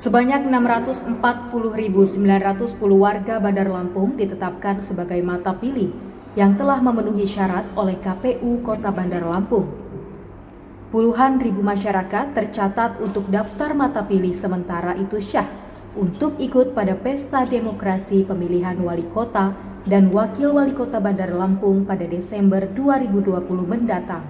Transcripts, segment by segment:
Sebanyak 640.910 warga Bandar Lampung ditetapkan sebagai mata pilih yang telah memenuhi syarat oleh KPU Kota Bandar Lampung. Puluhan ribu masyarakat tercatat untuk daftar mata pilih sementara itu syah untuk ikut pada pesta demokrasi pemilihan wali kota dan wakil wali kota Bandar Lampung pada Desember 2020 mendatang.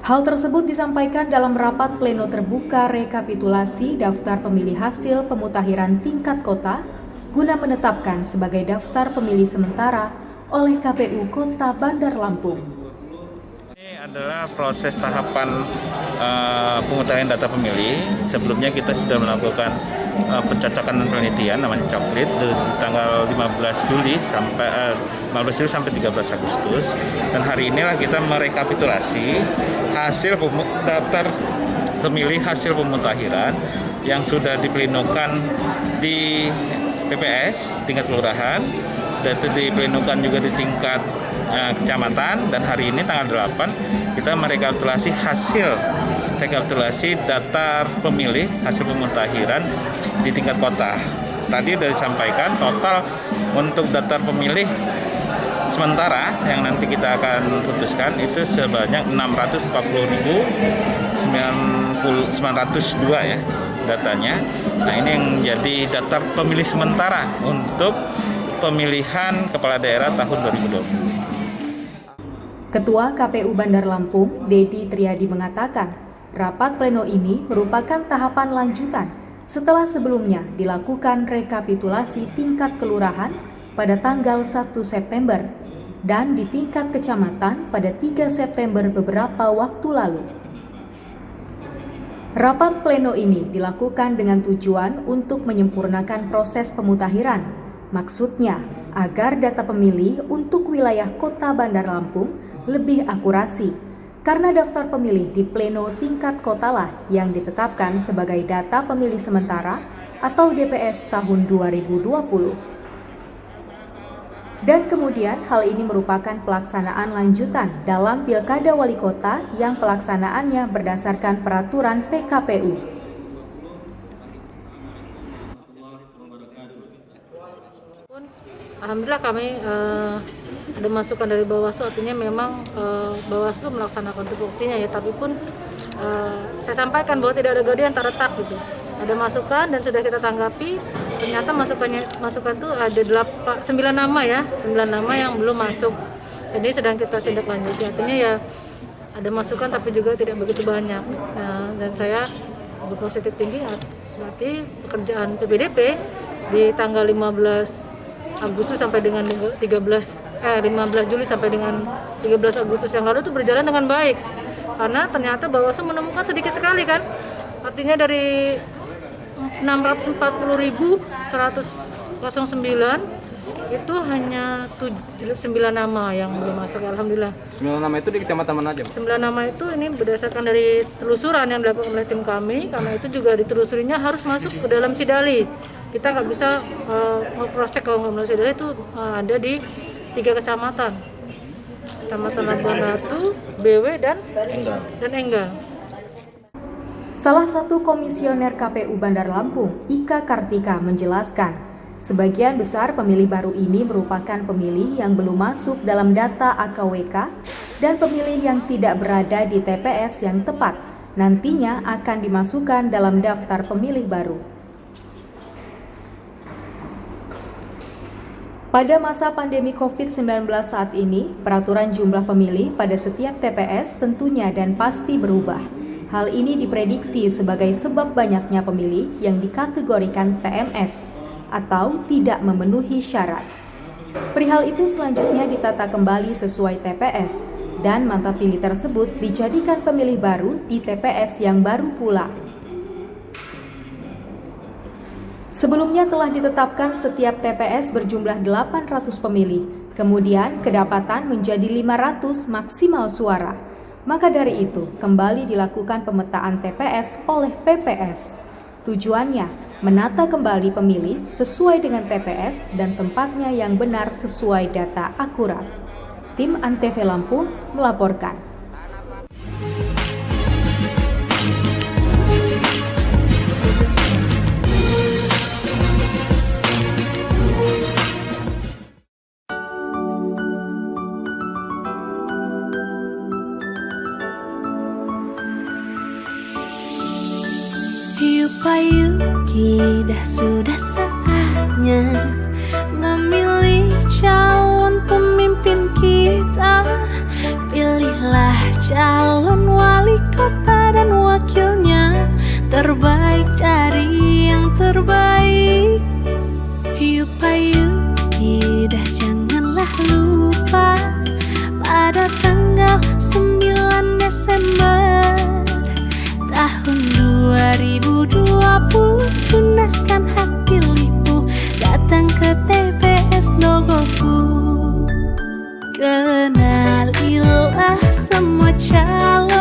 Hal tersebut disampaikan dalam rapat pleno terbuka rekapitulasi daftar pemilih hasil pemutakhiran tingkat kota guna menetapkan sebagai daftar pemilih sementara oleh KPU Kota Bandar Lampung. Ini adalah proses tahapan pemutakhiran data pemilih. Sebelumnya kita sudah melakukan pencocokan dan penelitian namanya coklit dari tanggal 15 Juli sampai 13 Agustus. Dan hari inilah kita merekapitulasi hasil daftar pemilih hasil pemutakhiran yang sudah diplenokan di PPS tingkat kelurahan, sudah itu diplenokan juga di tingkat kecamatan, dan hari ini tanggal 8 kita merekapitulasi rekapitulasi data pemilih hasil pemutakhiran di tingkat kota. Tadi sudah disampaikan total untuk daftar pemilih sementara yang nanti kita akan putuskan itu sebanyak 640.902 ya datanya. Nah, ini yang menjadi daftar pemilih sementara untuk pemilihan kepala daerah tahun 2020. Ketua KPU Bandar Lampung, Dedi Triadi mengatakan, rapat pleno ini merupakan tahapan lanjutan setelah sebelumnya dilakukan rekapitulasi tingkat kelurahan pada tanggal 1 September dan di tingkat kecamatan pada 3 September beberapa waktu lalu. Rapat pleno ini dilakukan dengan tujuan untuk menyempurnakan proses pemutakhiran. Maksudnya, agar data pemilih untuk wilayah Kota Bandar Lampung lebih akurasi, karena daftar pemilih di pleno tingkat kota lah yang ditetapkan sebagai data pemilih sementara atau DPS tahun 2020. Dan kemudian hal ini merupakan pelaksanaan lanjutan dalam Pilkada Wali Kota yang pelaksanaannya berdasarkan peraturan PKPU. Alhamdulillah kami ada masukan dari Bawaslu, artinya memang Bawaslu melaksanakan tupoksinya ya, tapi pun saya sampaikan bahwa tidak ada gaduh antara retak gitu. Ada masukan dan sudah kita tanggapi. Ternyata masukan itu ada 9 nama ya, 9 nama yang belum masuk. Jadi sedang kita tindak lanjuti. Artinya ya ada masukan tapi juga tidak begitu banyak. Dan saya berpositif tinggi, berarti pekerjaan PPDP di tanggal 15 Agustus sampai dengan 15 Juli sampai dengan 13 Agustus yang lalu itu berjalan dengan baik. Karena ternyata Bawaslu menemukan sedikit sekali kan. Artinya dari 640.109 itu hanya 9 nama yang belum masuk. Alhamdulillah. 9 nama itu di kecamatan mana aja? 9 nama itu ini berdasarkan dari telusuran yang dilakukan oleh tim kami, karena itu juga ditelusurinya harus masuk ke dalam Sidali. Kita nggak bisa nge-cross check kalau nggak masuk Sidali itu ada di 3 kecamatan. Kecamatan Labuan Ratu, BW dan Enggal. Salah satu komisioner KPU Bandar Lampung, Ika Kartika menjelaskan, sebagian besar pemilih baru ini merupakan pemilih yang belum masuk dalam data AKWK dan pemilih yang tidak berada di TPS yang tepat nantinya akan dimasukkan dalam daftar pemilih baru. Pada masa pandemi COVID-19 saat ini, peraturan jumlah pemilih pada setiap TPS tentunya dan pasti berubah. Hal ini diprediksi sebagai sebab banyaknya pemilih yang dikategorikan TMS atau tidak memenuhi syarat. Perihal itu selanjutnya ditata kembali sesuai TPS dan mata pilih tersebut dijadikan pemilih baru di TPS yang baru pula. Sebelumnya telah ditetapkan setiap TPS berjumlah 800 pemilih, kemudian kedapatan menjadi 500 maksimal suara. Maka dari itu, kembali dilakukan pemetaan TPS oleh PPS. Tujuannya, menata kembali pemilih sesuai dengan TPS dan tempatnya yang benar sesuai data akurat. Tim Antv Lampung melaporkan. Yupayuki, dah sudah saatnya memilih calon pemimpin kita. Pilihlah calon wali kota dan wakilnya, terbaik dari yang terbaik. Yupayuki, dah janganlah lupa pada tanggal 9 Desember tahun 2020, gunakan hak pilihmu, datang ke TPS Nogoku. Kenalilah semua calon